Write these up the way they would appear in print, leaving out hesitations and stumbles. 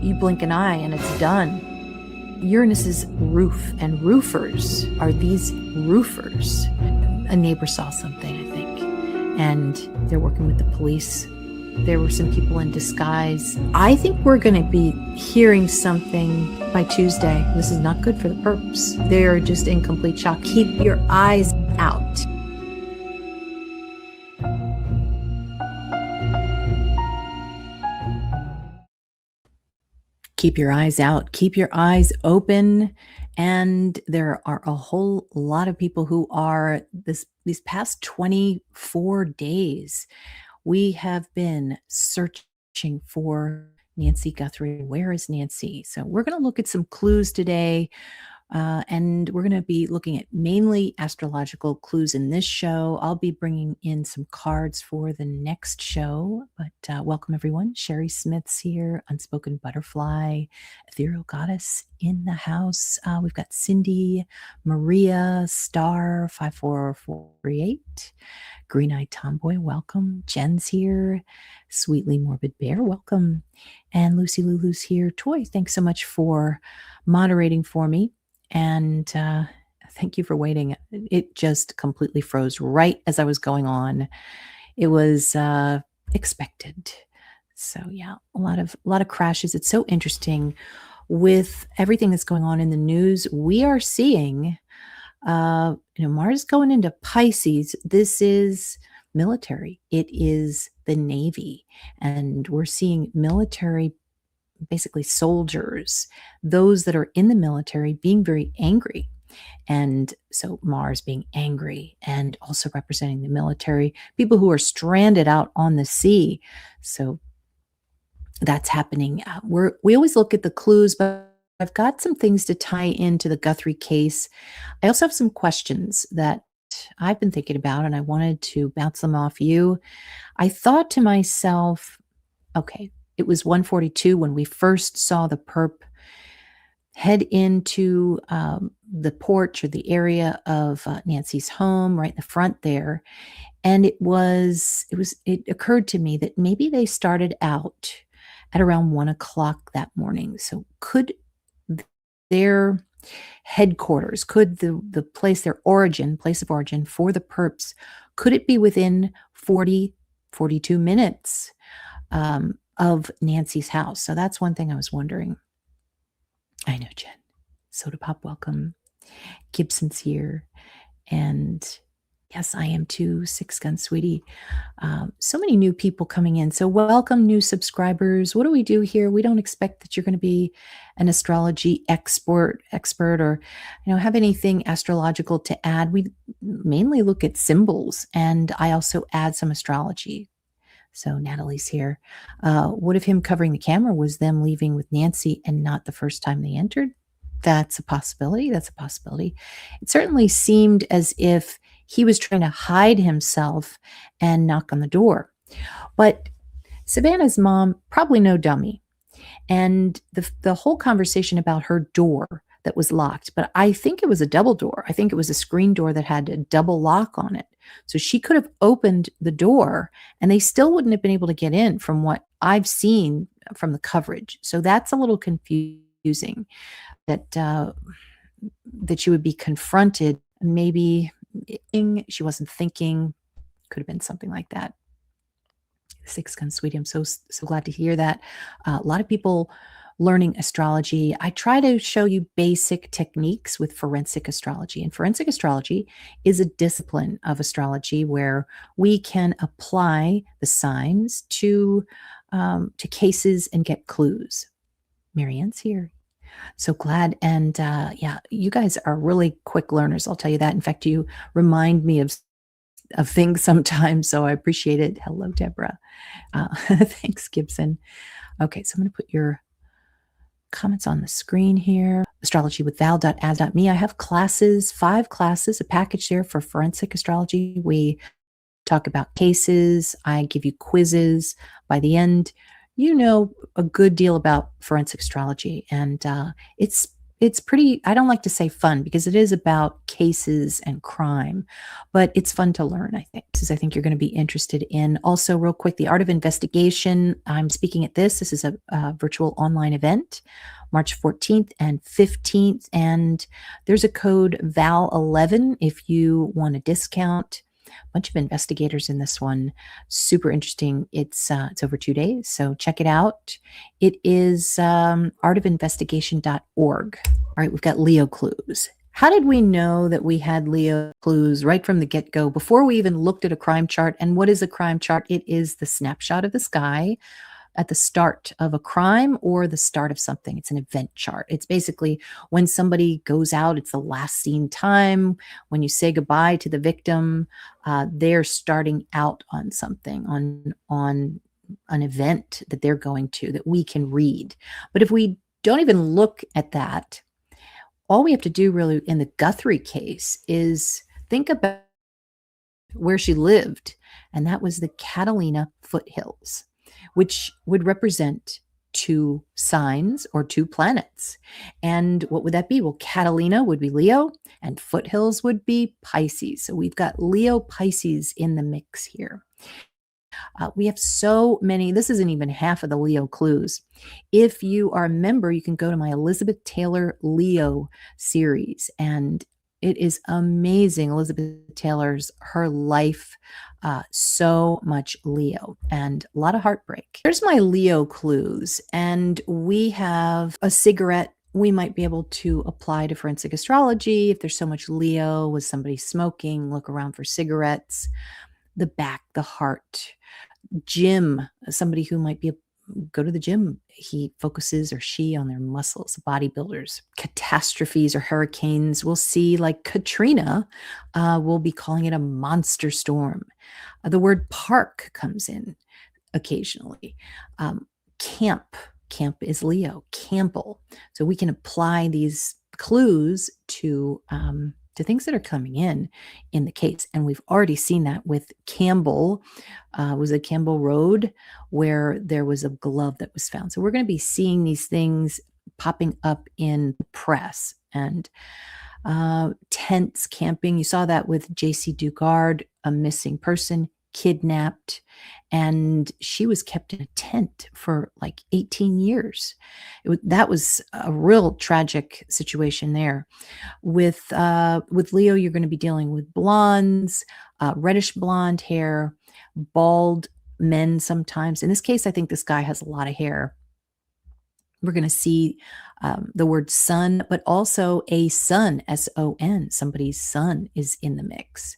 You blink an eye and it's done. Uranus's roof, and roofers are these roofers. A neighbor saw something, I think, and they're working with the police. There were some people in disguise. I think we're going to be hearing something by Tuesday. This is not good for the perps. They're just in complete shock. Keep your eyes out. Keep your eyes out. Keep your eyes open. And there are a whole lot of people who are these past 24 days. We have been searching for Nancy Guthrie. Where is Nancy? So we're going to look at some clues today. And we're going to be looking at mainly astrological clues in this show. I'll be bringing in some cards for the next show, but welcome everyone. Sherry Smith's here, Unspoken Butterfly, Ethereal Goddess in the house. We've got Cindy, Maria, Star 54438, Green Eyed Tomboy, welcome. Jen's here, Sweetly Morbid Bear, welcome. And Lucy Lulu's here. Toy, thanks so much for moderating for me. And thank you for waiting. It just completely froze right as I was going on. It was expected. So yeah, a lot of crashes. It's so interesting with everything that's going on in the news. We are seeing, Mars going into Pisces. This is military. It is the Navy, and we're seeing military, basically soldiers, those that are in the military being very angry. And so Mars being angry and also representing the military, people who are stranded out on the sea. So that's happening. We always look at the clues, but I've got some things to tie into the Guthrie case. I also have some questions that I've been thinking about, and I wanted to bounce them off you. I thought to myself, okay, it was 1:42 when we first saw the perp head into the porch or the area of Nancy's home right in the front there. And it occurred to me that maybe they started out at around 1:00 that morning. So could their headquarters, could the place, their place of origin for the perps, could it be within 42 minutes of Nancy's house? So that's one thing I was wondering. I know, Jen. Soda Pop, welcome. Gibson's here. And yes, I am too, Six Gun Sweetie. So many new people coming in. So welcome, new subscribers. What do we do here? We don't expect that you're going to be an astrology expert or, have anything astrological to add. We mainly look at symbols, and I also add some astrology. So Natalie's here. What if him covering the camera was them leaving with Nancy and not the first time they entered? That's a possibility. It certainly seemed as if he was trying to hide himself and knock on the door. But Savannah's mom, probably no dummy. And the whole conversation about her door that was locked, but I think it was a double door. I think it was a screen door that had a double lock on it. So she could have opened the door and they still wouldn't have been able to get in from what I've seen from the coverage. So that's a little confusing that she would be confronted. Maybe she wasn't thinking, could have been something like that. Six Gun Sweetie, I'm so glad to hear that. A lot of people learning astrology. I try to show you basic techniques with forensic astrology. And forensic astrology is a discipline of astrology where we can apply the signs to cases and get clues. Marianne's here. So glad. And yeah, you guys are really quick learners. I'll tell you that. In fact, you remind me of things sometimes. So I appreciate it. Hello, Deborah. Thanks, Gibson. Okay. So I'm going to put your comments on the screen here. astrologywithval.as.me. I have classes, 5 classes, a package there for forensic astrology. We talk about cases. I give you quizzes. By the end, you know a good deal about forensic astrology. And it's it's pretty, I don't like to say fun because it is about cases and crime, but it's fun to learn, I think. This is, I think you're going to be interested in. Also, real quick, the Art of Investigation. I'm speaking at this. This is a virtual online event, March 14th and 15th. And there's a code VAL11 if you want a discount. Bunch of investigators in this one. Super interesting. It's over 2 days, so check it out. It is artofinvestigation.org. All right, we've got Leo clues. How did we know that we had Leo clues right from the get-go before we even looked at a crime chart? And what is a crime chart? It is the snapshot of the sky at the start of a crime or the start of something. It's an event chart. It's basically when somebody goes out, it's the last seen time. When you say goodbye to the victim, they're starting out on something, on an event that they're going to that we can read. But if we don't even look at that, all we have to do really in the Guthrie case is think about where she lived, and that was the Catalina foothills, which would represent two signs or two planets. And what would that be? Well, Catalina would be Leo and foothills would be Pisces. So we've got Leo Pisces in the mix here. We have so many. This isn't even half of the Leo clues. If you are a member, you can go to my Elizabeth Taylor Leo series, and it is amazing. Elizabeth Taylor's, her life, so much Leo and a lot of heartbreak. Here's my Leo clues, and we have a cigarette. We might be able to apply to forensic astrology. If there's so much Leo, was somebody smoking? Look around for cigarettes. The back, the heart. Gym, somebody who might be go to the gym. He focuses, or she, on their muscles. Bodybuilders. Catastrophes or hurricanes. We'll see, like Katrina, we'll be calling it a monster storm. The word park comes in occasionally. Camp is Leo. Campbell. So we can apply these clues to things that are coming in the case. And we've already seen that with Campbell. Was it Campbell Road, where there was a glove that was found. So we're going to be seeing these things popping up in the press. And tents, camping. You saw that with J.C. Dugard, a missing person, kidnapped, and she was kept in a tent for like 18 years. That was a real tragic situation there. With Leo, you're going to be dealing with blondes, reddish blonde hair, bald men sometimes. In this case, I think this guy has a lot of hair. We're going to see the word son, but also a son, S-O-N. Somebody's son is in the mix.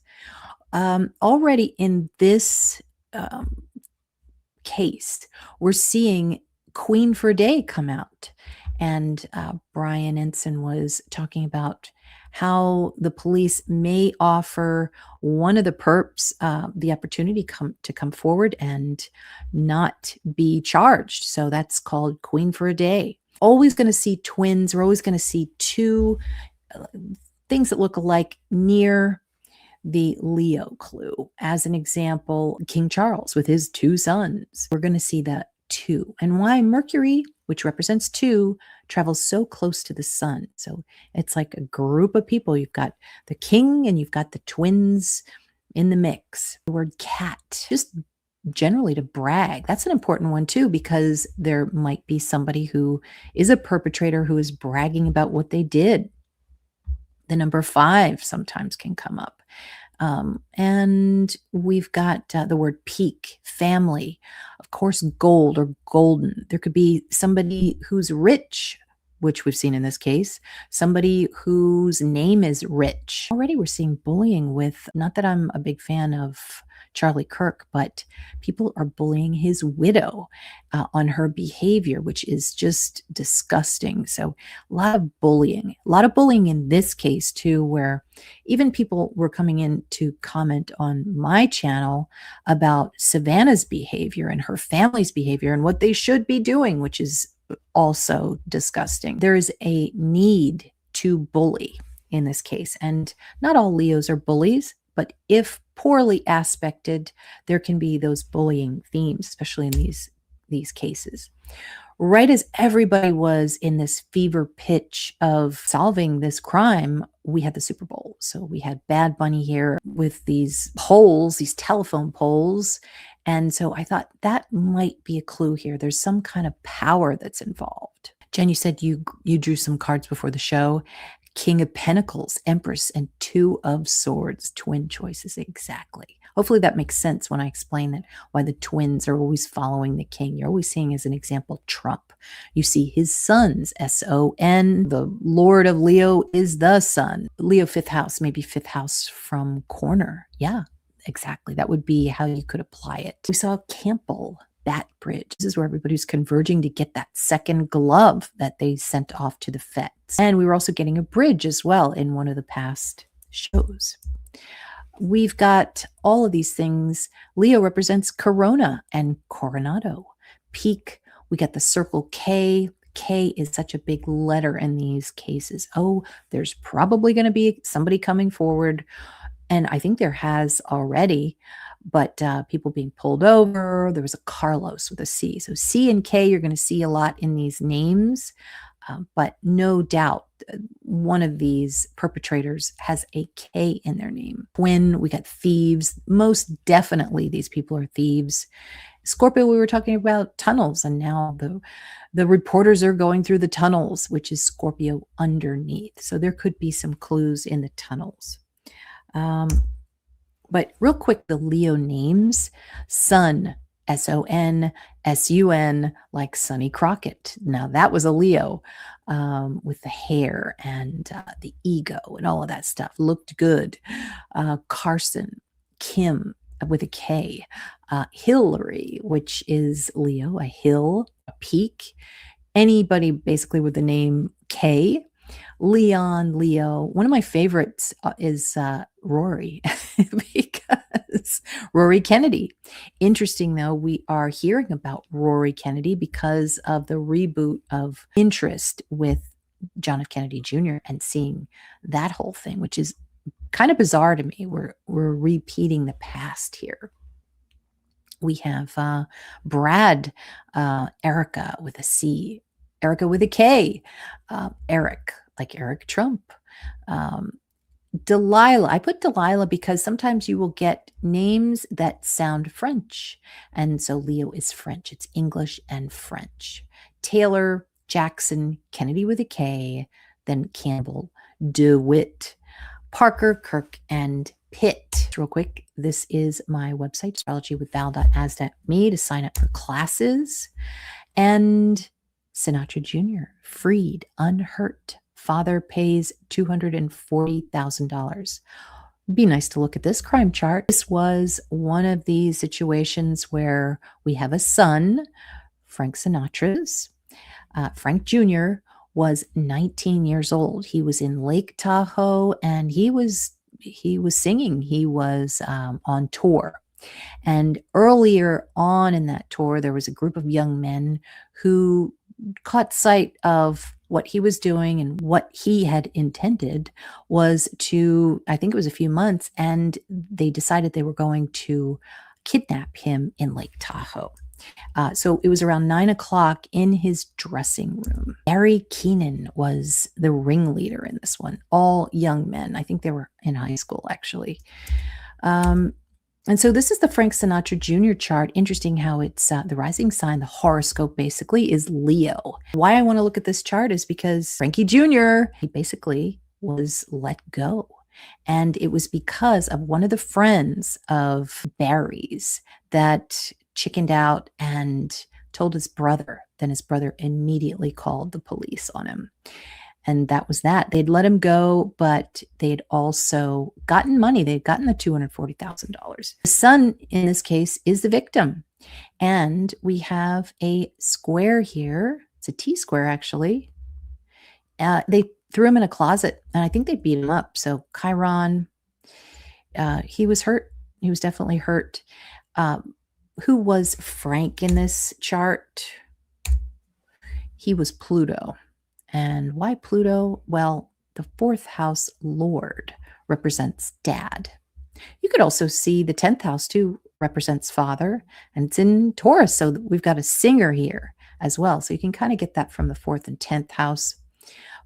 Already in this case, we're seeing Queen for a Day come out. And Brian Ensign was talking about how the police may offer one of the perps the opportunity to come forward and not be charged. So that's called Queen for a Day. Always going to see twins. We're always going to see two things that look alike near the Leo clue. As an example, King Charles with his two sons. We're going to see that two. And why Mercury, which represents two, travels so close to the sun. So it's like a group of people. You've got the king and you've got the twins in the mix. The word cat, just generally to brag. That's an important one too, because there might be somebody who is a perpetrator who is bragging about what they did. The number 5 sometimes can come up. And we've got the word peak, family, of course, gold or golden. There could be somebody who's rich, which we've seen in this case, somebody whose name is Rich. Already we're seeing bullying with, not that I'm a big fan of Charlie Kirk, but people are bullying his widow on her behavior, which is just disgusting. So a lot of bullying in this case too, where even people were coming in to comment on my channel about Savannah's behavior and her family's behavior and what they should be doing, which is also disgusting. There is a need to bully in this case, and not all Leos are bullies, but if poorly aspected, there can be those bullying themes, especially in these cases. Right as everybody was in this fever pitch of solving this crime, we had the Super Bowl. So we had Bad Bunny here with these polls, these telephone polls. And so I thought that might be a clue here. There's some kind of power that's involved. Jen, you said you drew some cards before the show. King of Pentacles, Empress, and Two of Swords, twin choices. Exactly. Hopefully that makes sense when I explain that why the twins are always following the king. You're always seeing, as an example, Trump. You see his sons, S-O-N. The Lord of Leo is the sun. Leo, fifth house, maybe fifth house from corner. Yeah, exactly. That would be how you could apply it. We saw Campbell, Bat Bridge. This is where everybody's converging to get that second glove that they sent off to the feds. And we were also getting a bridge as well in one of the past shows. We've got all of these things. Leo represents Corona and Coronado. Peak, we got the circle K. K is such a big letter in these cases. Oh, there's probably going to be somebody coming forward. And I think there has already, but people being pulled over. There was a Carlos with a C. So C and K, you're going to see a lot in these names. But no doubt one of these perpetrators has a K in their name. Twin, we got thieves. Most definitely these people are thieves. Scorpio, we were talking about tunnels, and now the reporters are going through the tunnels, which is Scorpio underneath. So there could be some clues in the tunnels. But real quick, the Leo names: Sun, S-O-N, S-U-N, like Sonny Crockett. Now that was a Leo, with the hair and the ego and all of that stuff. Looked good. Carson, Kim with a K. Hillary, which is Leo, a hill, a peak. Anybody basically with the name K. Leon, Leo. One of my favorites is Rory, because Rory Kennedy. Interesting, though, we are hearing about Rory Kennedy because of the reboot of Interest with John F. Kennedy Jr. and seeing that whole thing, which is kind of bizarre to me. We're repeating the past here. We have Brad, Erica with a C, Erica with a K, Eric, like Eric Trump. Delilah, I put Delilah because sometimes you will get names that sound French. And so Leo is French. It's English and French. Taylor, Jackson, Kennedy with a K, then Campbell, DeWitt, Parker, Kirk, and Pitt. Real quick, this is my website, astrologywithval.as.me, to sign up for classes. And Sinatra Jr., freed, unhurt. Father pays $240,000. It'd be nice to look at this crime chart. This was one of these situations where we have a son, Frank Sinatra's. Frank Jr. was 19 years old. He was in Lake Tahoe, and he was singing. He was on tour. And earlier on in that tour, there was a group of young men who caught sight of what he was doing, and what he had intended was to, I think it was a few months, and they decided they were going to kidnap him in Lake Tahoe. So it was around 9 o'clock in his dressing room. Barry Keenan was the ringleader in this one. All young men. I think they were in high school, actually. And so this is the Frank Sinatra Jr. chart. Interesting how it's the rising sign, the horoscope basically is Leo. Why I want to look at this chart is because Frankie Jr., he basically was let go. And it was because of one of the friends of Barry's that chickened out and told his brother. Then his brother immediately called the police on him. And that was that. They'd let him go, but they'd also gotten money. They'd gotten the $240,000. The son, in this case, is the victim. And we have a square here. It's a T-square, actually. They threw him in a closet, and I think they beat him up. So Chiron, he was hurt. He was definitely hurt. Who was Frank in this chart? He was Pluto. And why Pluto? Well, the fourth house Lord represents dad. You could also see the 10th house too, represents father, and it's in Taurus. So we've got a singer here as well. So you can kind of get that from the 4th and 10th house.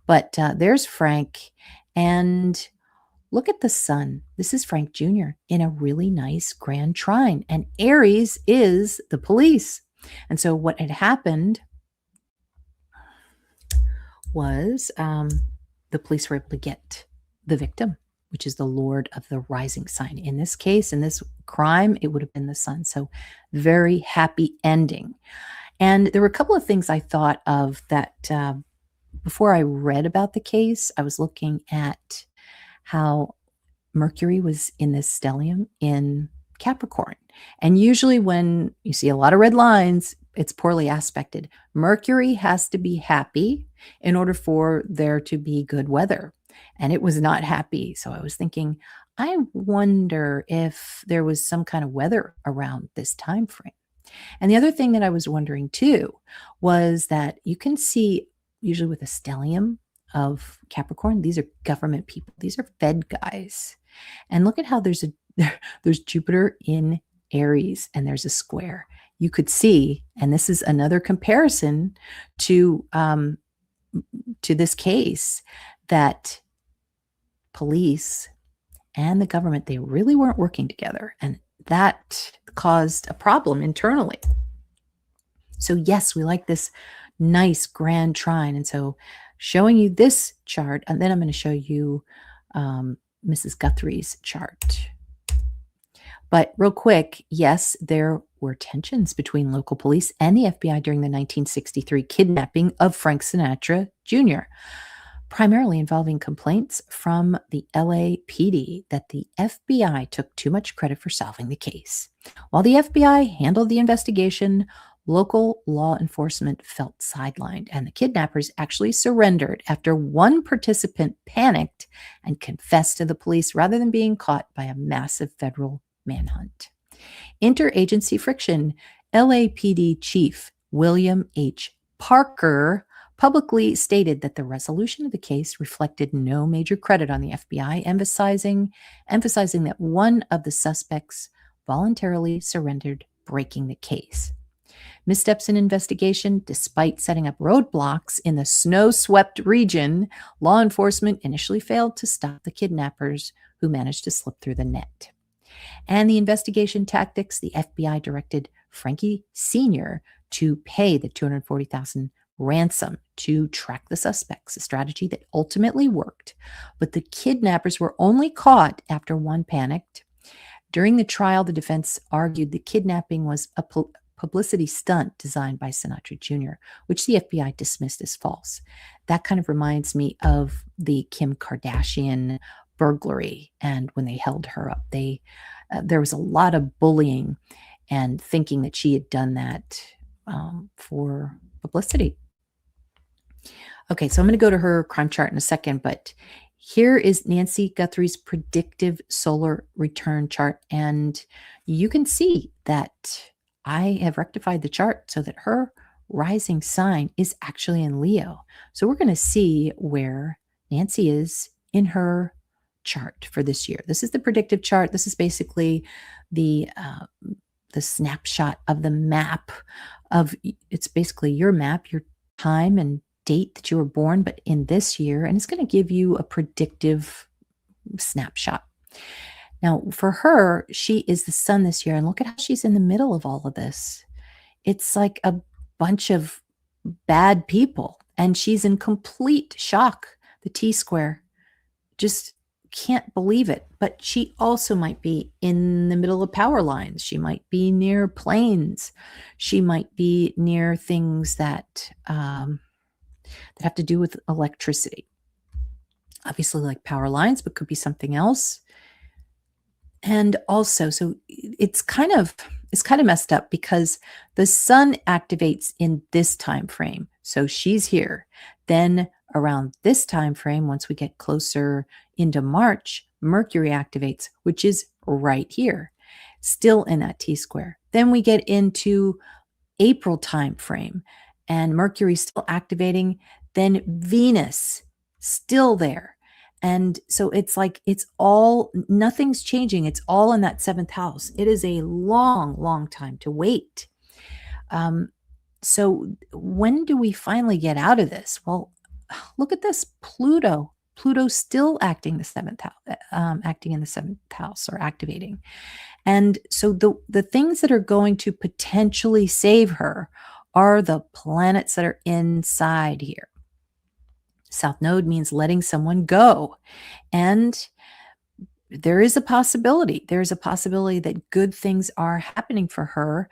But there's Frank. And look at the sun. This is Frank Jr. in a really nice grand trine. And Aries is the police. And so what had happened was the police were able to get the victim, which is the Lord of the rising sign. In this case, in this crime, it would have been the sun. So very happy ending. And there were a couple of things I thought of that before I read about the case. I was looking at how Mercury was in this stellium in Capricorn. And usually when you see a lot of red lines, it's poorly aspected. Mercury has to be happy in order for there to be good weather. And it was not happy. So I was thinking, I wonder if there was some kind of weather around this time frame. And the other thing that I was wondering too was that you can see usually with a stellium of Capricorn, these are government people. These are Fed guys. And look at how there's Jupiter in Aries and there's a square. You could see, and this is another comparison to this case, that police and the government, they really weren't working together. And that caused a problem internally. So yes, we like this nice grand trine. And so showing you this chart, and then I'm going to show you Mrs. Guthrie's chart. But real quick, yes, there were tensions between local police and the FBI during the 1963 kidnapping of Frank Sinatra Jr., primarily involving complaints from the LAPD that the FBI took too much credit for solving the case. While the FBI handled the investigation, local law enforcement felt sidelined, and the kidnappers actually surrendered after one participant panicked and confessed to the police rather than being caught by a massive federal manhunt. Interagency friction. LAPD Chief William H. Parker publicly stated that the resolution of the case reflected no major credit on the FBI, emphasizing that one of the suspects voluntarily surrendered, breaking the case. Missteps in investigation. Despite setting up roadblocks in the snow-swept region, law enforcement initially failed to stop the kidnappers, who managed to slip through the net. And the investigation tactics. The FBI directed Frankie Sr. to pay the $240,000 ransom to track the suspects, a strategy that ultimately worked. But the kidnappers were only caught after one panicked. During the trial, the defense argued the kidnapping was a publicity stunt designed by Sinatra Jr., which the FBI dismissed as false. That kind of reminds me of the Kim Kardashian burglary, and when they held her up, there was a lot of bullying and thinking that she had done that for publicity. Okay, so I'm going to go to her crime chart in a second, but here is Nancy Guthrie's predictive solar return chart, and you can see that I have rectified the chart so that her rising sign is actually in Leo. So we're going to see where Nancy is in her chart for this year. This is the predictive chart. This is basically the snapshot of the map of, it's basically your map, your time and date that you were born, but in this year, and it's going to give you a predictive snapshot. Now, for her, she is the sun this year, and look at how she's in the middle of all of this. It's like a bunch of bad people, and she's in complete shock. The T-square, just can't believe it. But she also might be in the middle of power lines. She might be near planes. She might be near things that have to do with electricity. Obviously, like power lines, but could be something else. And also, so it's kind of messed up because the sun activates in this time frame. So she's here. Then around this time frame, once we get closer into March, Mercury activates, which is right here, still in that T-square. Then we get into April time frame, and Mercury still activating. Then Venus still there. And so it's like it's all nothing's changing. It's all in that seventh house. It is a long, long time to wait. Um, so when do we finally get out of this? Well, look at this Pluto. Pluto's still acting the seventh house, acting in the seventh house or activating. And so the things that are going to potentially save her are the planets that are inside here. South Node means letting someone go. And there is a possibility. There's a possibility that good things are happening for her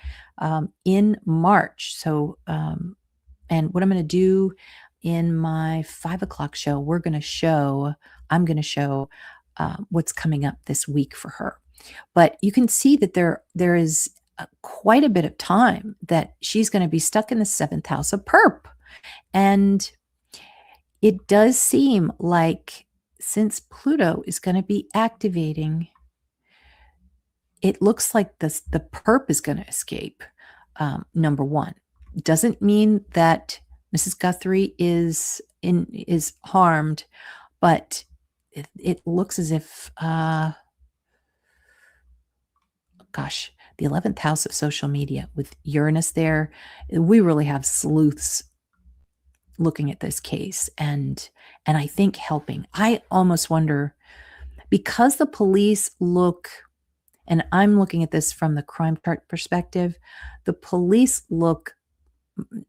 in March. So, and what I'm going to do in my 5 o'clock show, I'm going to show what's coming up this week for her. But you can see that there is quite a bit of time that she's going to be stuck in the seventh house of perp. And it does seem like since Pluto is going to be activating, it looks like the perp is going to escape. Number one, doesn't mean that Mrs. Guthrie is harmed, but it looks as if, gosh, the 11th house of social media with Uranus there, we really have sleuths looking at this case and I think helping. I almost wonder, because the police look, and I'm looking at this from the crime chart perspective, the police look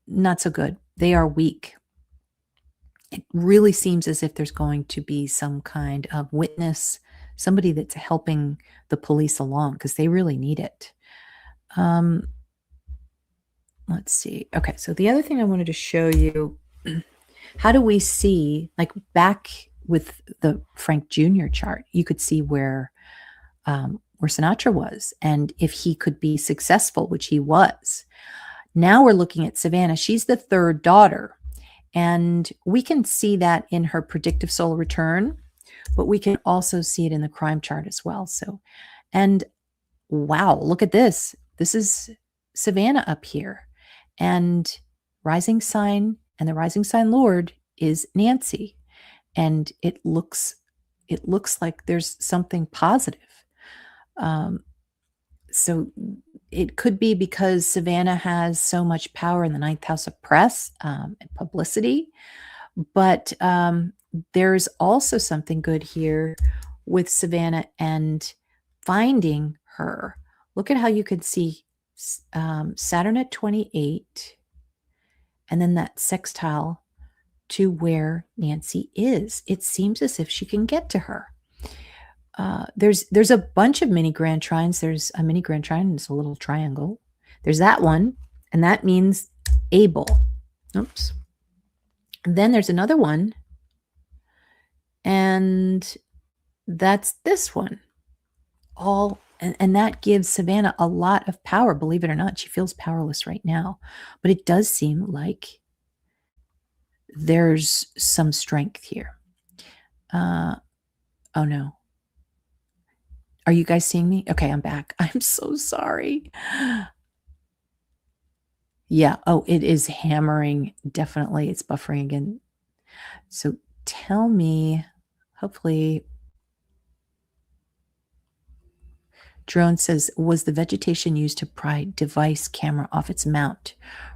not so good. They are weak. It really seems as if there's going to be some kind of witness, somebody that's helping the police along because they really need it. Let's see. Okay, so the other thing I wanted to show you, how do we see, like back with the Frank Jr. chart, you could see where Sinatra was and if he could be successful, which he was. Now we're looking at Savannah. She's the third daughter. And we can see that in her predictive solar return, but we can also see it in the crime chart as well. So, and wow, look at this. This is Savannah up here. And rising sign, and the rising sign lord is Nancy. And it looks like there's something positive. So it could be because Savannah has so much power in the ninth house of press and publicity. But there's also something good here with Savannah and finding her. Look at how you could see Saturn at 28 and then that sextile to where Nancy is. It seems as if she can get to her. There's a bunch of mini grand trines. There's a mini grand trine. It's a little triangle. There's that one, and that means able. Oops. And then there's another one, and that's this one. And that gives Savannah a lot of power. Believe it or not, she feels powerless right now, but it does seem like there's some strength here. Oh no. Are you guys seeing me? Okay, I'm back. I'm so sorry. Yeah. Oh, it is hammering. Definitely. It's buffering again. So tell me, hopefully. Drone says, was the vegetation used to pry device camera off its mount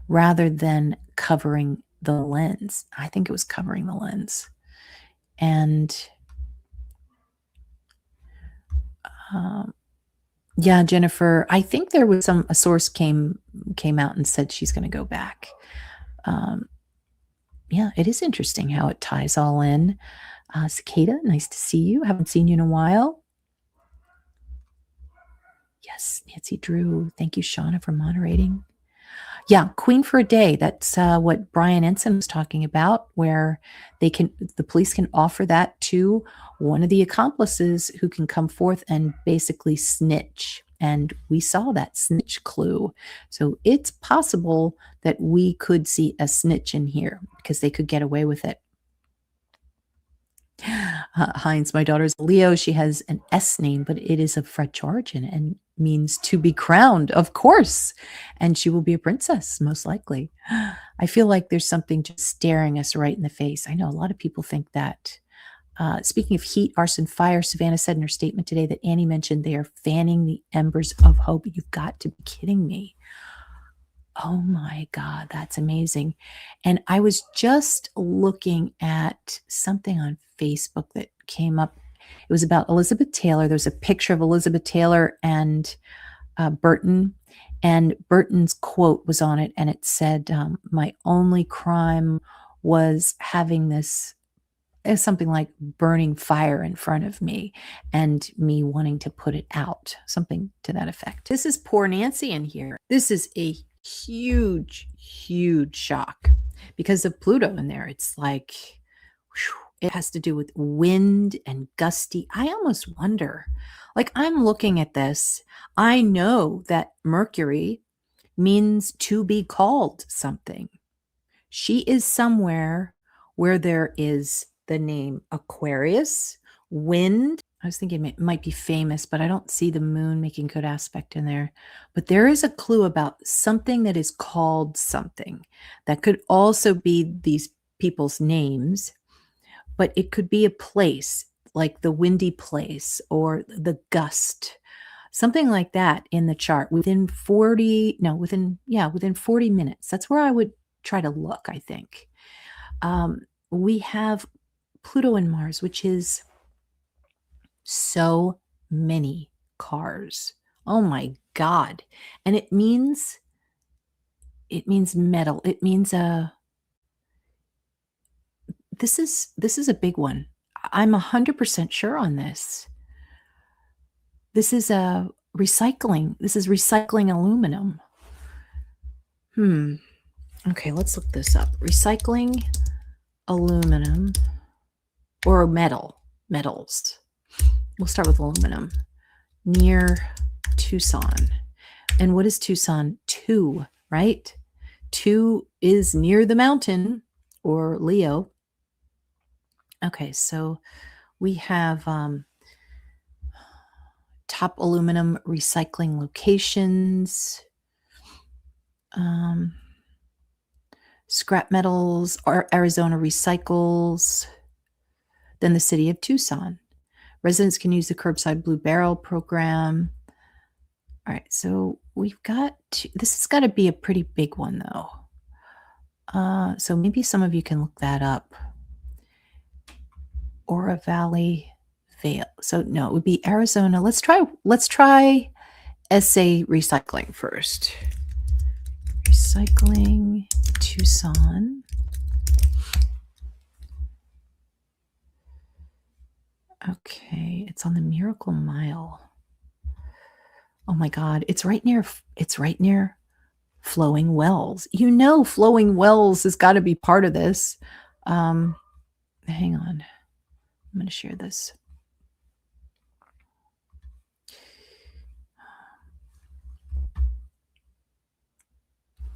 rather than covering the lens? I think it was covering the lens. And yeah, Jennifer, I think there was a source came out and said she's going to go back. Yeah, it is interesting how it ties all in. Cicada, nice to see you. Haven't seen you in a while. Yes, Nancy Drew. Thank you, Shauna, for moderating. Yeah, Queen for a Day. That's what Brian Ensign was talking about, where the police can offer that to one of the accomplices who can come forth and basically snitch. And we saw that snitch clue. So it's possible that we could see a snitch in here because they could get away with it. Heinz, my daughter's Leo. She has an S name, but it is of French origin and means to be crowned, of course. And she will be a princess, most likely. I feel like there's something just staring us right in the face. I know a lot of people think that. Speaking of heat, arson, fire, Savannah said in her statement today that Annie mentioned they are fanning the embers of hope. You've got to be kidding me. Oh my God, that's amazing. And I was just looking at something on Facebook that came up. It was about Elizabeth Taylor. There's a picture of Elizabeth Taylor and Burton, and Burton's quote was on it, and it said, my only crime was having this something like burning fire in front of me and me wanting to put it out, something to that effect. This is poor Nancy in here. This is a huge, huge shock because of Pluto in there. It's like, whew, it has to do with wind and gusty. I almost wonder, like, I'm looking at this. I know that Mercury means to be called something. She is somewhere where there is the name Aquarius, wind. I was thinking it might be famous, but I don't see the moon making good aspect in there. But there is a clue about something that is called something. That could also be these people's names, but it could be a place like the windy place or the gust, something like that in the chart within 40 minutes. That's where I would try to look, I think. We have Pluto and Mars, which is so many cars. Oh my God. And it means metal. It means this is a big one. I'm 100% sure on this. This is recycling. This is recycling aluminum. Okay, let's look this up. Recycling aluminum or metals. We'll start with aluminum. Near Tucson. And what is Tucson? 2, right? 2 is near the mountain or Leo. Okay, so we have top aluminum recycling locations, scrap metals, Arizona recycles, then the city of Tucson. Residents can use the curbside blue barrel program. All right, so we've got, this has got to be a pretty big one though. So maybe some of you can look that up. Ora Valley Vale. So no, it would be Arizona. Let's try SA recycling first. Recycling Tucson. Okay, it's on the Miracle Mile. Oh my God, it's right near Flowing Wells. You know, Flowing Wells has got to be part of this. Hang on. I'm going to share this.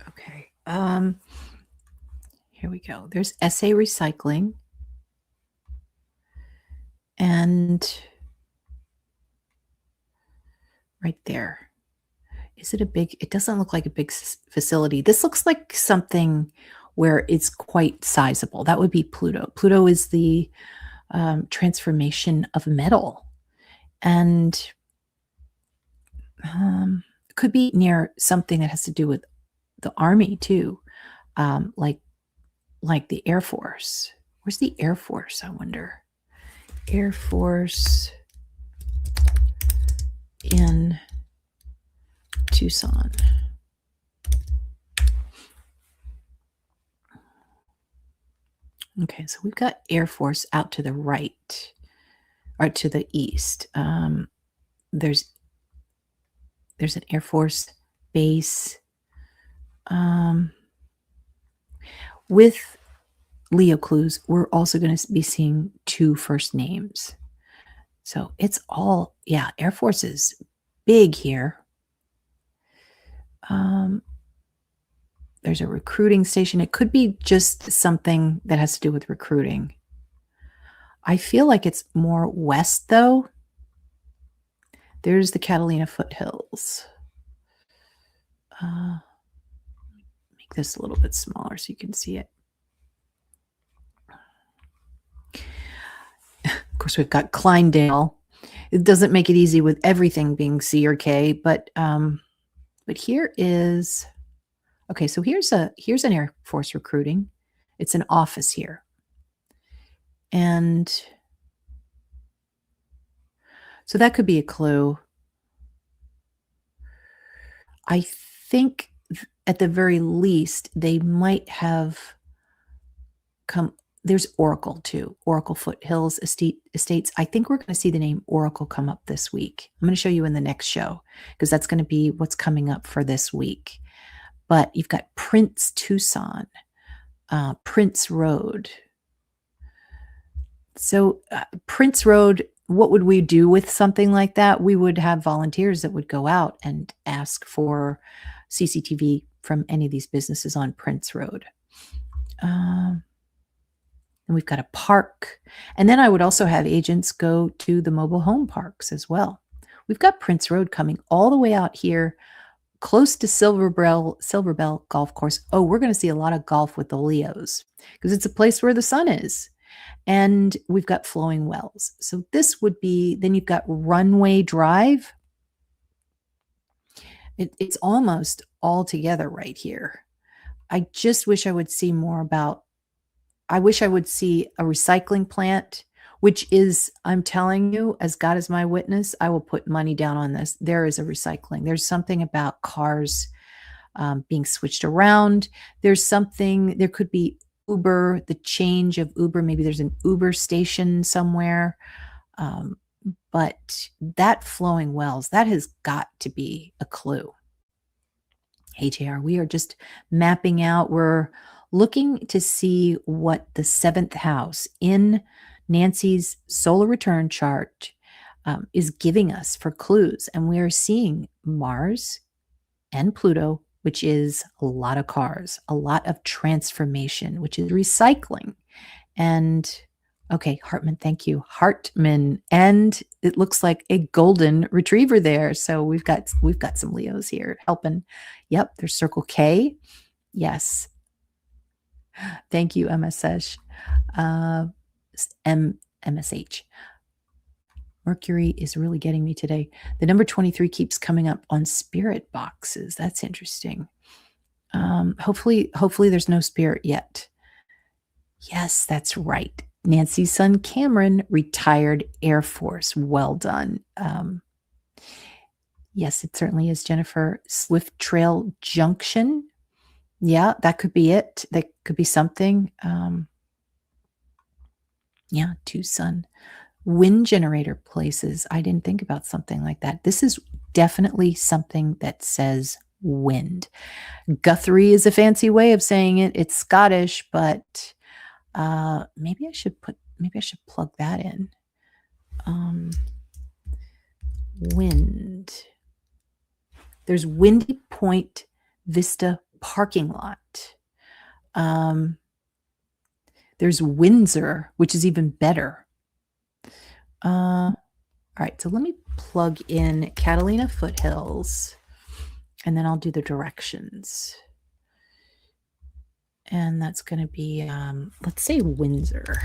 Okay. Here we go. There's SA recycling. And right there. Is it a big, it doesn't look like a big facility. This looks like something where it's quite sizable. That would be Pluto. Pluto is the transformation of metal. And it could be near something that has to do with the Army too, like the Air Force. Where's the Air Force, I wonder? Air Force in Tucson. Okay, so we've got Air Force out to the right, or to the east. There's an Air Force base. With Leo clues, we're also going to be seeing 2 first names. So it's all, yeah, Air Force is big here. There's a recruiting station. It could be just something that has to do with recruiting. I feel like it's more west, though. There's the Catalina foothills. Make this a little bit smaller so you can see it. course, we've got Kleindale. It doesn't make it easy with everything being C or K, but here is, okay, so here's an Air Force recruiting. It's an office here. And so that could be a clue. I think at the very least, they might have come. There's Oracle too, Oracle Foothills Estates. I think we're going to see the name Oracle come up this week. I'm going to show you in the next show because that's going to be what's coming up for this week. But you've got Prince Tucson, Prince Road. So Prince Road, what would we do with something like that? We would have volunteers that would go out and ask for CCTV from any of these businesses on Prince Road. And we've got a park. And then I would also have agents go to the mobile home parks as well. We've got Prince Road coming all the way out here, close to Silver Bell Golf Course. Oh, we're going to see a lot of golf with the Leos because it's a place where the sun is. And we've got flowing wells. So this would be, then you've got Runway Drive. It's almost all together right here. I just wish I would see more about, I wish I would see a recycling plant, which is, I'm telling you, as God is my witness, I will put money down on this. There is a recycling. There's something about cars being switched around. There's something, there could be Uber, the change of Uber. Maybe there's an Uber station somewhere. But that flowing wells, that has got to be a clue. Hey, JR, we are just mapping out. We're looking to see what the 7th house in Nancy's solar return chart is giving us for clues. And we are seeing Mars and Pluto, which is a lot of cars, a lot of transformation, which is recycling. And okay, Hartman, thank you. Hartman. And it looks like a golden retriever there. So we've got some Leos here helping. Yep, there's Circle K. Yes. Thank you, MSH. MSH. Mercury is really getting me today. The number 23 keeps coming up on spirit boxes. That's interesting. Hopefully there's no spirit yet. Yes, that's right. Nancy's son Cameron, retired Air Force. Well done. Yes, it certainly is, Jennifer. Swift Trail Junction. Yeah, that could be it. That could be something. Yeah, Tucson. Wind generator places. I didn't think about something like that. This is definitely something that says wind. Guthrie is a fancy way of saying it. It's Scottish, but maybe I should plug that in. Wind. There's Windy Point Vista parking lot. There's Windsor, which is even better. All right, so let me plug in Catalina Foothills, and then I'll do the directions. And that's going to be, let's say Windsor.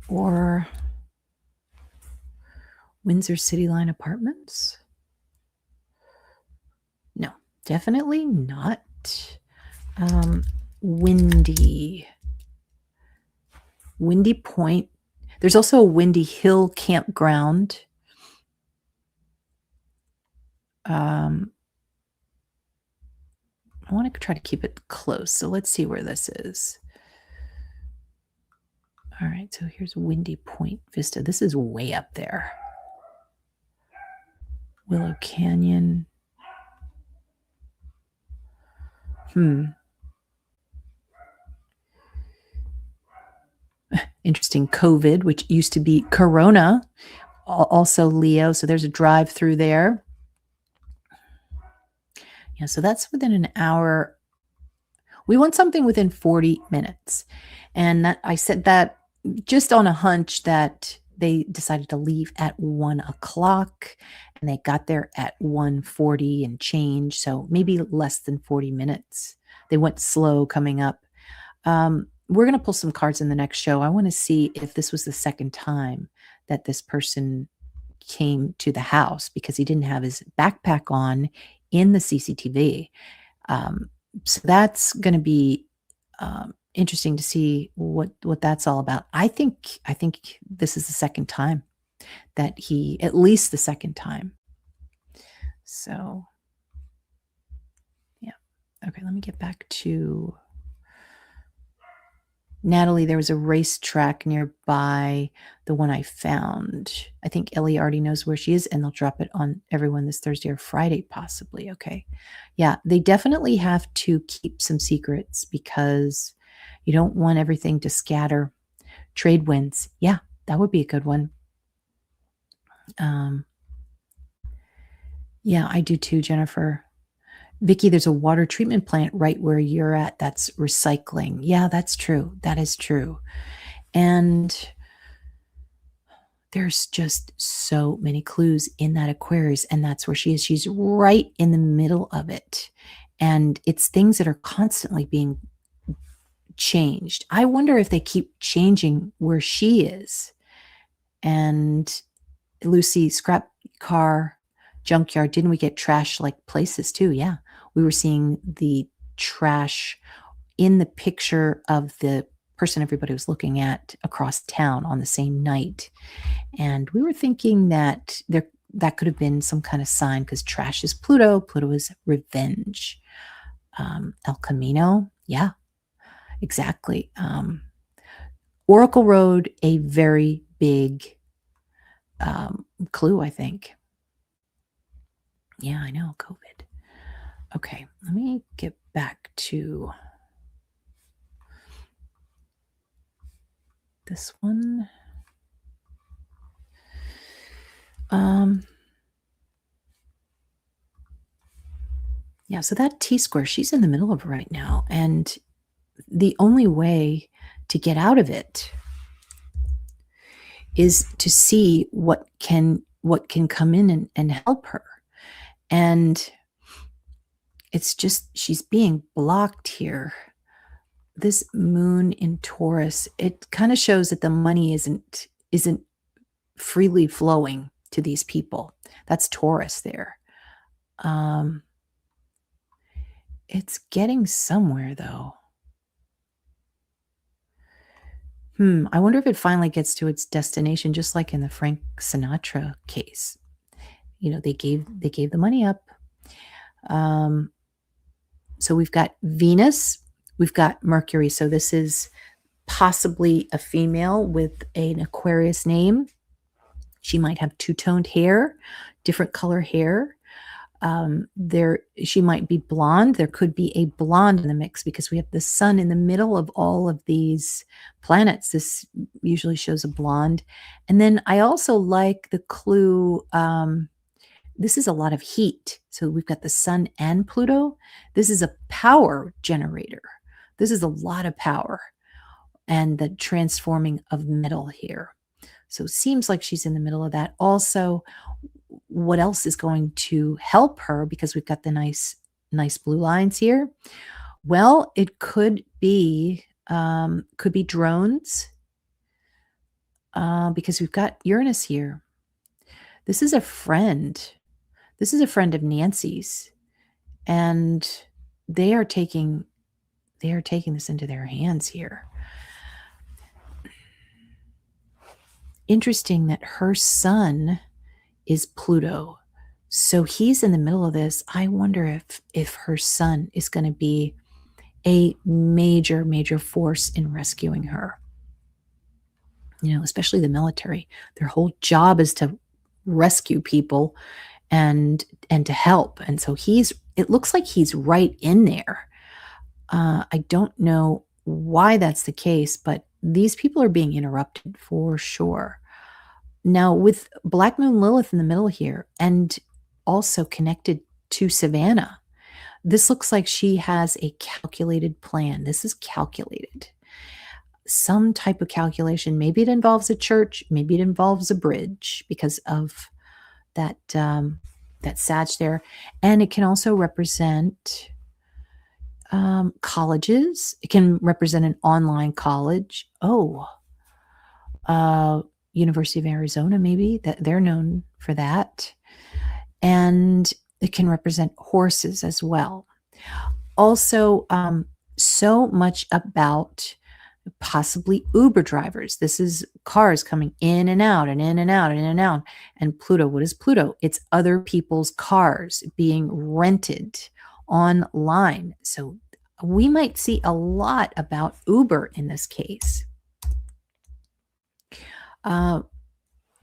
Or Windsor City Line Apartments? No, definitely not. Windy Point. There's also a Windy Hill campground. I want to try to keep it close. So let's see where this is. All right, so here's Windy Point Vista. This is way up there. Willow Canyon. Interesting. COVID, which used to be Corona, also Leo. So there's a drive through there. Yeah, so that's within an hour. We want something within 40 minutes. And that, I said that just on a hunch that they decided to leave at 1 o'clock and they got there at 1:40 and change. So maybe less than 40 minutes. They went slow coming up. we're going to pull some cards in the next show. I want to see if this was the second time that this person came to the house, because he didn't have his backpack on in the CCTV. So that's going to be interesting to see what that's all about. I think this is the second time that at least the second time. So yeah. Okay, let me get back to Natalie. There was a racetrack nearby the one I found. I think Ellie already knows where she is, and they'll drop it on everyone this Thursday or Friday, possibly. Okay. Yeah, they definitely have to keep some secrets because you don't want everything to scatter. Trade winds. Yeah, that would be a good one. Yeah, I do too, Jennifer. Vicki, there's a water treatment plant right where you're at. That's recycling. Yeah, that's true. That is true. And there's just so many clues in that Aquarius, and that's where she is. She's right in the middle of it. And it's things that are constantly being changed. I wonder if they keep changing where she is. And Lucy, scrap car, junkyard, didn't we get trash like places too? Yeah. We were seeing the trash in the picture of the person everybody was looking at across town on the same night. And we were thinking that that could have been some kind of sign, because trash is Pluto. Pluto is revenge. El Camino. Yeah, exactly. Oracle Road, a very big clue, I think. Yeah, I know, COVID. Okay, let me get back to this one. Yeah, so that T-square, she's in the middle of right now, and the only way to get out of it is to see what can come in and help her. And it's just, she's being blocked here. This moon in Taurus, it kind of shows that the money isn't freely flowing to these people. That's Taurus there. It's getting somewhere though. I wonder if it finally gets to its destination, just like in the Frank Sinatra case. You know, they gave the money up. So we've got Venus, we've got Mercury. So this is possibly a female with an Aquarius name. She might have two-toned hair, different color hair. She might be blonde. There could be a blonde in the mix because we have the sun in the middle of all of these planets. This usually shows a blonde. And then I also like the clue. This is a lot of heat. So we've got the sun and Pluto. This is a power generator. This is a lot of power and the transforming of metal here. So it seems like she's in the middle of that. Also, what else is going to help her, because we've got the nice blue lines here? Well, it could be drones, because we've got Uranus here. This is a friend. This is a friend of Nancy's, and they are taking this into their hands here. Interesting that her son is Pluto. So he's in the middle of this. I wonder if her son is going to be a major, major force in rescuing her. You know, especially the military. Their whole job is to rescue people and to help. And so it looks like he's right in there. I don't know why that's the case, but these people are being interrupted for sure. Now, with Black Moon Lilith in the middle here, and also connected to Savannah, this looks like she has a calculated plan. This is calculated. Some type of calculation. Maybe it involves a church. Maybe it involves a bridge because of that Sag there. And it can also represent Colleges. It can represent an online college. Oh, uh, University of Arizona, maybe that they're known for that. And it can represent horses as well. Also, so much about possibly Uber drivers. This is cars coming in and out and in and out and in and out. And Pluto, what is Pluto? It's other people's cars being rented online. So we might see a lot about Uber in this case. Uh,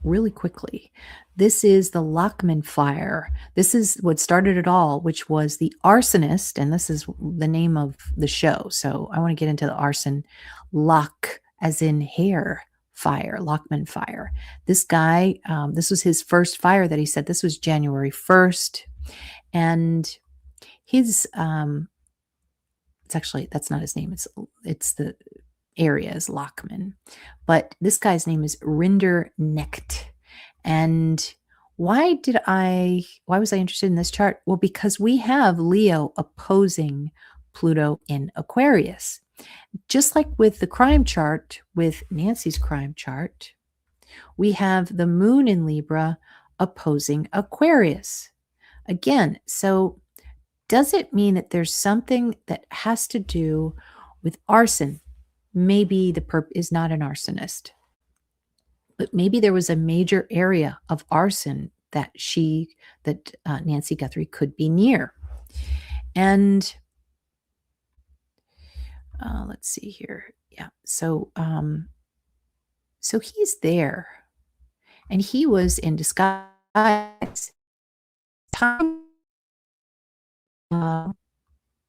really quickly, this is the Lockman fire. This is what started it all, which was the Arsonist, and this is the name of the show. So I want to get into the arson. Lock, as in hair, fire, Lockman fire. This guy, this was his first fire that he said. This was January 1st, and his it's actually, that's not his name. It's the area is Lockman. But this guy's name is Rinder Knecht. And why was I interested in this chart? Well, because we have Leo opposing Pluto in Aquarius. Just like with the crime chart, with Nancy's crime chart, we have the moon in Libra opposing Aquarius. Again, so does it mean that there's something that has to do with arson? Maybe the perp is not an arsonist, but maybe there was a major area of arson that Nancy Guthrie could be near. And let's see here. Yeah. So he's there, and he was in disguise. Time.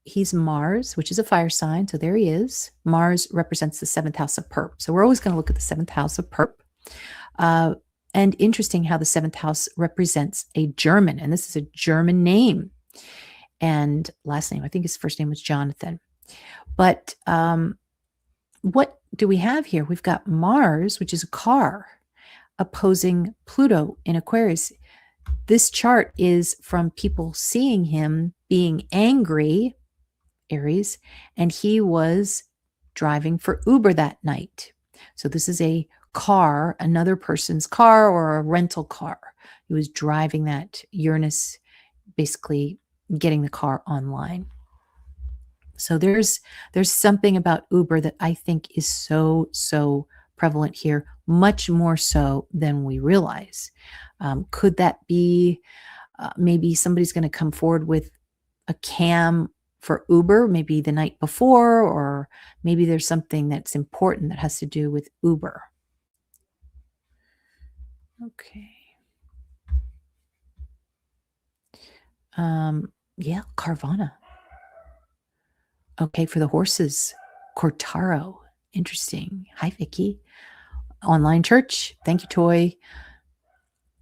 He's Mars, which is a fire sign. So there he is. Mars represents the seventh house of Perp. So we're always going to look at the seventh house of Perp. And interesting how the seventh house represents a German, and this is a German name and last name. I think his first name was Jonathan. But what do we have here? We've got Mars, which is a car, opposing Pluto in Aquarius. This chart is from people seeing him being angry, Aries, and he was driving for Uber that night. So this is a car, another person's car or a rental car. He was driving that. Uranus basically getting the car online. So there's something about Uber that I think is so prevalent here, much more so than we realize. Could that be maybe somebody's going to come forward with a cam for Uber, maybe the night before, or maybe there's something that's important that has to do with Uber. Okay. Yeah, Carvana. Okay, for the horses, Cortaro. Interesting. Hi, Vicky. Online church. Thank you, Toy.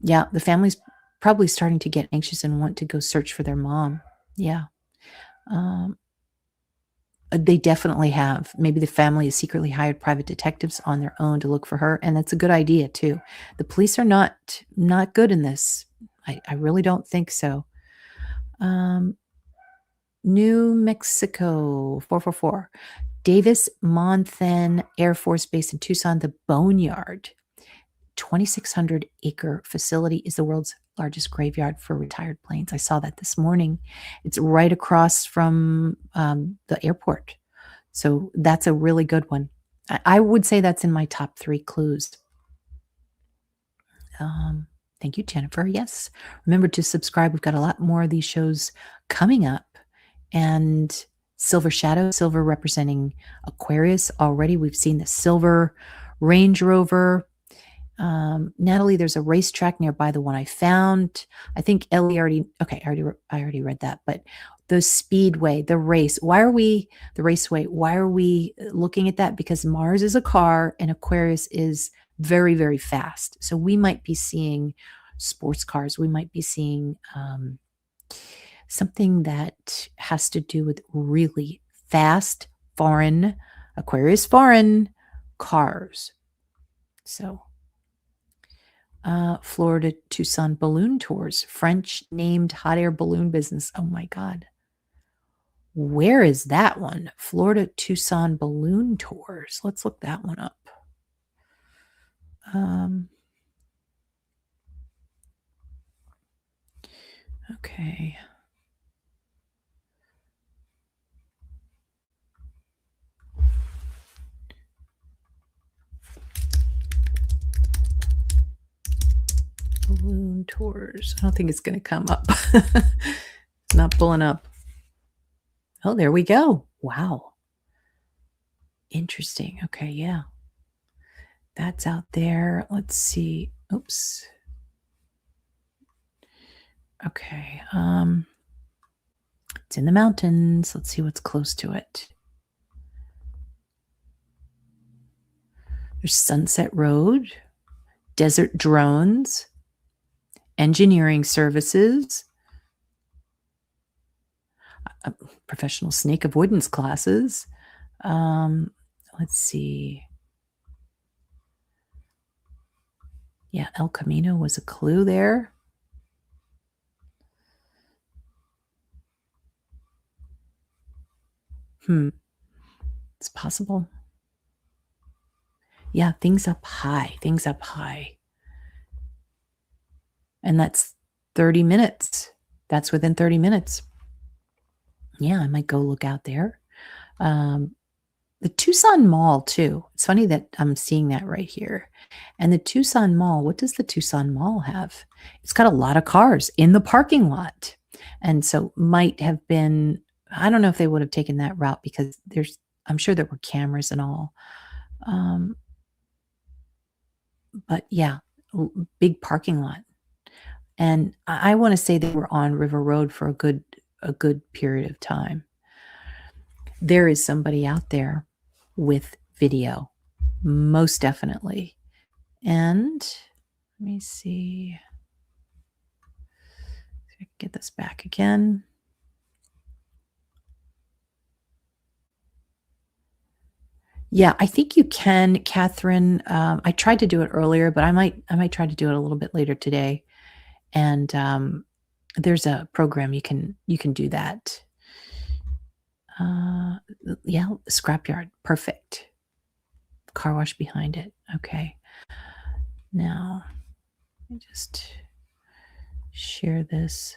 Yeah, the family's probably starting to get anxious and want to go search for their mom. Yeah. They definitely have. Maybe the family has secretly hired private detectives on their own to look for her, and that's a good idea too. The police are not good in this. I really don't think so. New Mexico 444. Davis Monthan Air Force Base in Tucson, the Boneyard. 2,600 acre facility is the world's largest graveyard for retired planes. I saw that this morning. It's right across from the airport. So that's a really good one. I would say that's in my top 3 clues. Thank you, Jennifer. Yes. Remember to subscribe. We've got a lot more of these shows coming up. And Silver Shadow, silver representing Aquarius. Already we've seen the silver Range Rover. Natalie, there's a racetrack nearby the one I found. I think Ellie already, okay, I already read that, but the speedway, the race, the raceway, why are we looking at that? Because Mars is a car and Aquarius is very, very fast. So we might be seeing sports cars. We might be seeing something that has to do with really fast, foreign, Aquarius foreign cars. So Florida Tucson balloon tours, French named hot air balloon business. Oh my God. Where is that one? Florida Tucson Balloon Tours. Let's look that one up. Okay. Balloon tours. I don't think it's going to come up. It's not pulling up. Oh, there we go. Wow. Interesting. Okay, yeah. That's out there. Let's see. Oops. Okay. It's in the mountains. Let's see what's close to it. There's Sunset Road, Desert Drones, Engineering Services, professional snake avoidance classes. Let's see. Yeah, El Camino was a clue there. It's possible. Yeah, things up high. And that's 30 minutes. That's within 30 minutes. Yeah, I might go look out there. The Tucson Mall, too. It's funny that I'm seeing that right here. And the Tucson Mall, what does the Tucson Mall have? It's got a lot of cars in the parking lot. And so might have been, I don't know if they would have taken that route because I'm sure there were cameras and all. But yeah, big parking lot. And I want to say they were on River Road for a good period of time. There is somebody out there with video, most definitely. And let me see. I can get this back again. Yeah, I think you can, Catherine. I tried to do it earlier, but I might try to do it a little bit later today. And there's a program you can do that. Yeah, scrapyard, perfect. Car wash behind it. Okay. Now, let me just share this.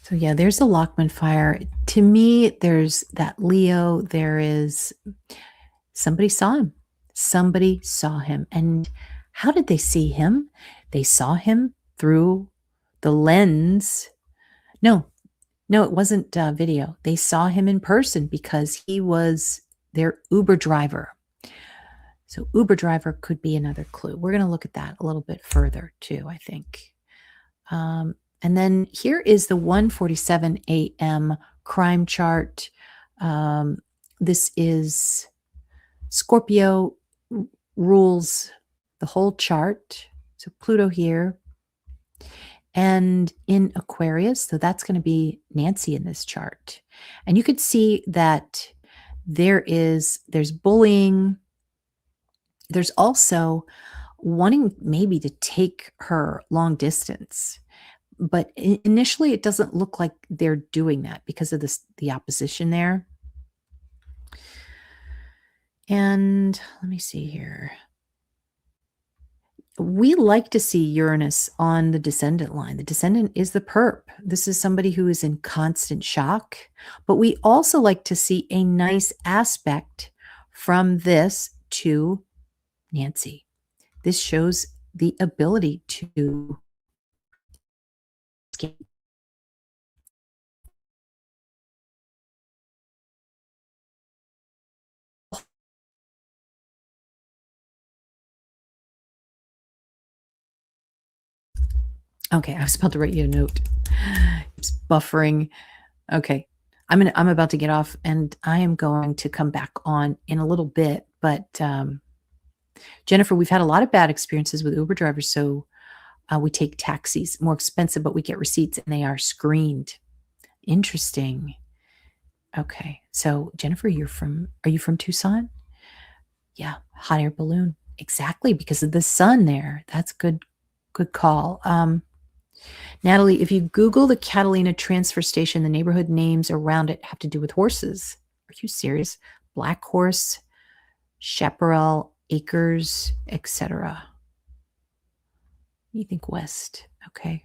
So yeah, there's a Lockman fire. To me, there's that Leo. There is somebody saw him. Somebody saw him. And how did they see him? They saw him through the lens. No, it wasn't video. They saw him in person because he was their Uber driver. So Uber driver could be another clue. We're going to look at that a little bit further too, I think. And then here is the 1:47 a.m. crime chart. This is Scorpio rules the whole chart. So Pluto here. And in Aquarius, so that's going to be Nancy in this chart. And you could see that there's bullying. There's also wanting maybe to take her long distance. But initially, it doesn't look like they're doing that because of the opposition there. And let me see here. We like to see Uranus on the descendant line. The descendant is the perp. This is somebody who is in constant shock. But we also like to see a nice aspect from this to Nancy. This shows the ability to escape. Okay, I was about to write you a note. It's buffering. Okay. I'm about to get off and I am going to come back on in a little bit. But Jennifer, we've had a lot of bad experiences with Uber drivers. So we take taxis, more expensive, but we get receipts and they are screened. Interesting. Okay. So Jennifer, are you from Tucson? Yeah. Hot air balloon. Exactly. Because of the sun there. That's good call. Natalie, if you Google the Catalina transfer station, the neighborhood names around it have to do with horses. Are you serious? Black Horse, Chaparral Acres, etc. You think west. Okay.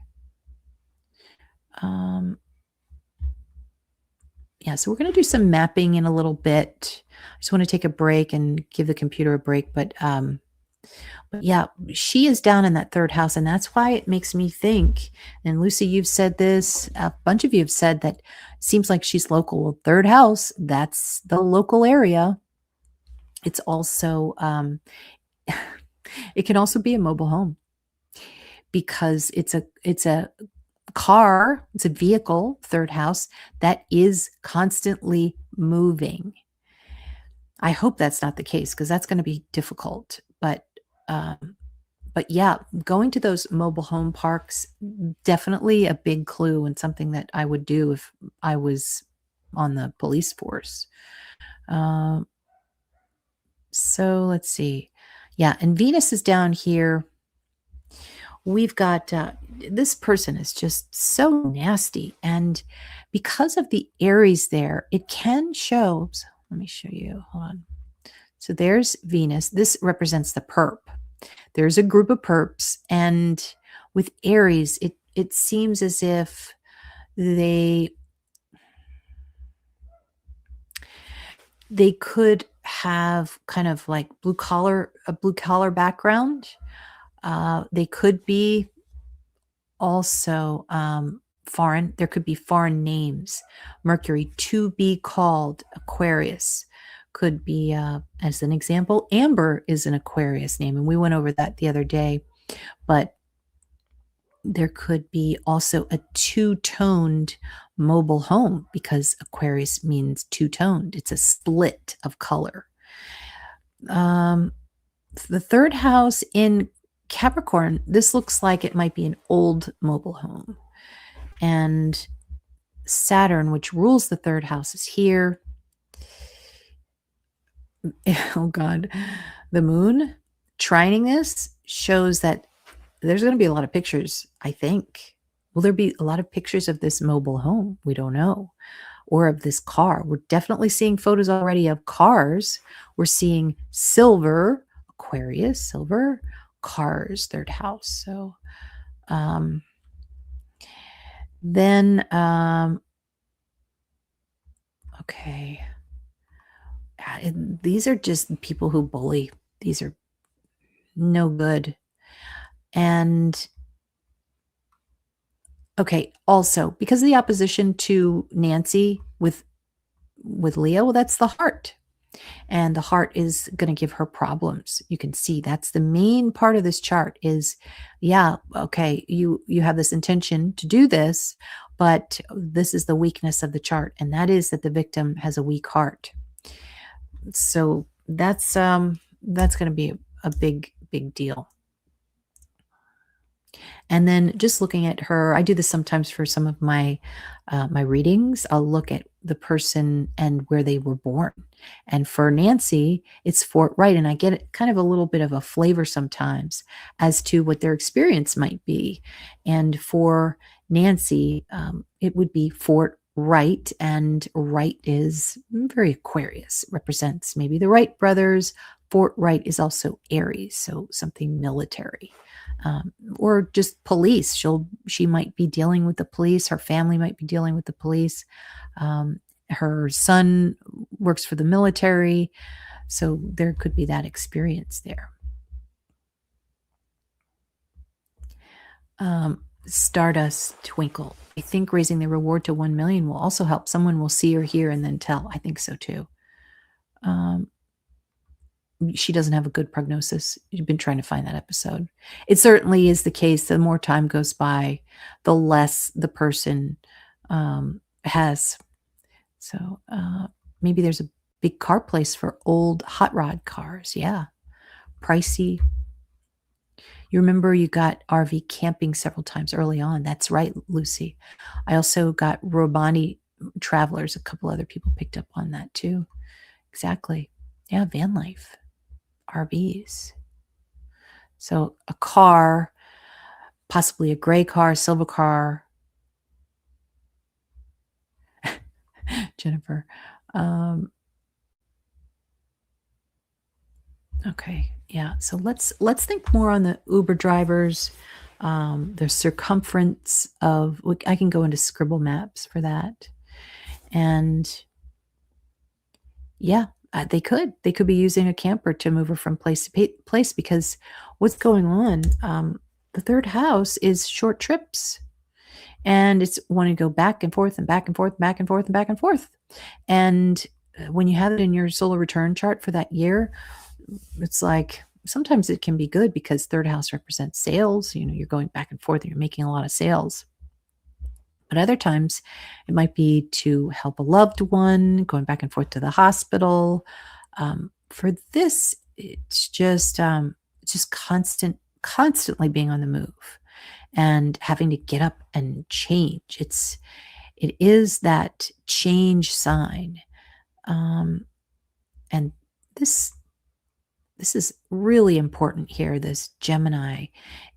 Yeah, so we're going to do some mapping in a little bit. I just want to take a break and give the computer a break. But yeah, she is down in that third house. And that's why it makes me think. And Lucy, you've said this. A bunch of you have said that it seems like she's local. Well, third house, that's the local area. It's also, it can also be a mobile home because it's a car, it's a vehicle, third house, that is constantly moving. I hope that's not the case because that's going to be difficult. But yeah, going to those mobile home parks, definitely a big clue and something that I would do if I was on the police force. So let's see. Yeah, and Venus is down here. We've got this person is just so nasty. And because of the Aries there, it can show. So let me show you. Hold on. So there's Venus. This represents the perp. There's a group of perps. And with Aries, it seems as if they could have kind of like a blue collar background. They could be also foreign. There could be foreign names. Mercury, to be called. Aquarius could be, as an example, Amber is an Aquarius name. And we went over that the other day. But there could be also a two-toned mobile home because Aquarius means two-toned. It's a split of color. The third house in Capricorn, this looks like it might be an old mobile home. And Saturn, which rules the third house, is here. Oh God, the moon trining this shows that there's going to be a lot of pictures, I think. Will there be a lot of pictures of this mobile home? We don't know. Or of this car. We're definitely seeing photos already of cars. We're seeing silver, Aquarius, silver, cars, third house. So then, okay. These are just people who bully. These are no good. And okay, also, because of the opposition to Nancy with Leo, well, that's the heart. And the heart is going to give her problems. You can see that's the main part of this chart is, yeah, okay, you have this intention to do this, but this is the weakness of the chart. And that is that the victim has a weak heart. So that's going to be a big deal. And then just looking at her, I do this sometimes for some of my readings. I'll look at the person and where they were born. And for Nancy, it's Fort Wright. And I get kind of a little bit of a flavor sometimes as to what their experience might be. And for Nancy, it would be Fort Wright. And Wright is very Aquarius, represents maybe the Wright brothers. Fort Wright is also Aries, so something military. Or just police. She might be dealing with the police. Her family might be dealing with the police. Her son works for the military. So there could be that experience there. Stardust Twinkle. I think raising the reward to 1 million will also help. Someone will see or hear and then tell. I think so too. She doesn't have a good prognosis. You've been trying to find that episode. It certainly is the case. The more time goes by, the less the person has. So maybe there's a big car place for old hot rod cars. Yeah. Pricey. You remember you got RV camping several times early on. That's right, Lucy. I also got Robani Travelers. A couple other people picked up on that too. Exactly. Yeah, van life. RVs. So a car possibly a gray car, silver car. Jennifer. Um, okay, yeah. So let's think more on the Uber drivers, the circumference of. I can go into Scribble Maps for that, and yeah, they could be using a camper to move her from place to place because what's going on? The third house is short trips, and it's wanting to go back and forth and back and forth, back and forth and back and forth. And when you have it in your solar return chart for that year, it's like sometimes it can be good because third house represents sales. You're going back and forth and you're making a lot of sales. But other times it might be to help a loved one, going back and forth to the hospital. For this, it's just constantly being on the move and having to get up and change. It is that change sign. And this is really important here, this Gemini.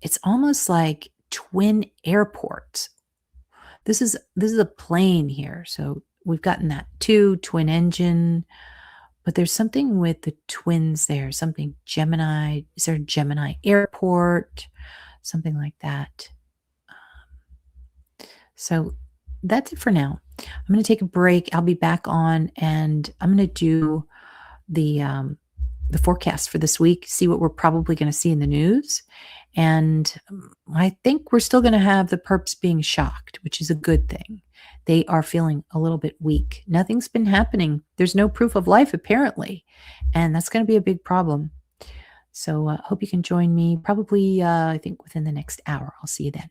It's almost like twin airports. This is a plane here. So we've gotten that two twin engine, but there's something with the twins there, something Gemini. Is there a Gemini airport? Something like that. So that's it for now. I'm going to take a break. I'll be back on and I'm going to do the forecast for this week, see what we're probably going to see in the news. And I think we're still going to have the perps being shocked, which is a good thing. They are feeling a little bit weak. Nothing's been happening. There's no proof of life, apparently. And that's going to be a big problem. So hope you can join me probably, I think, within the next hour. I'll see you then.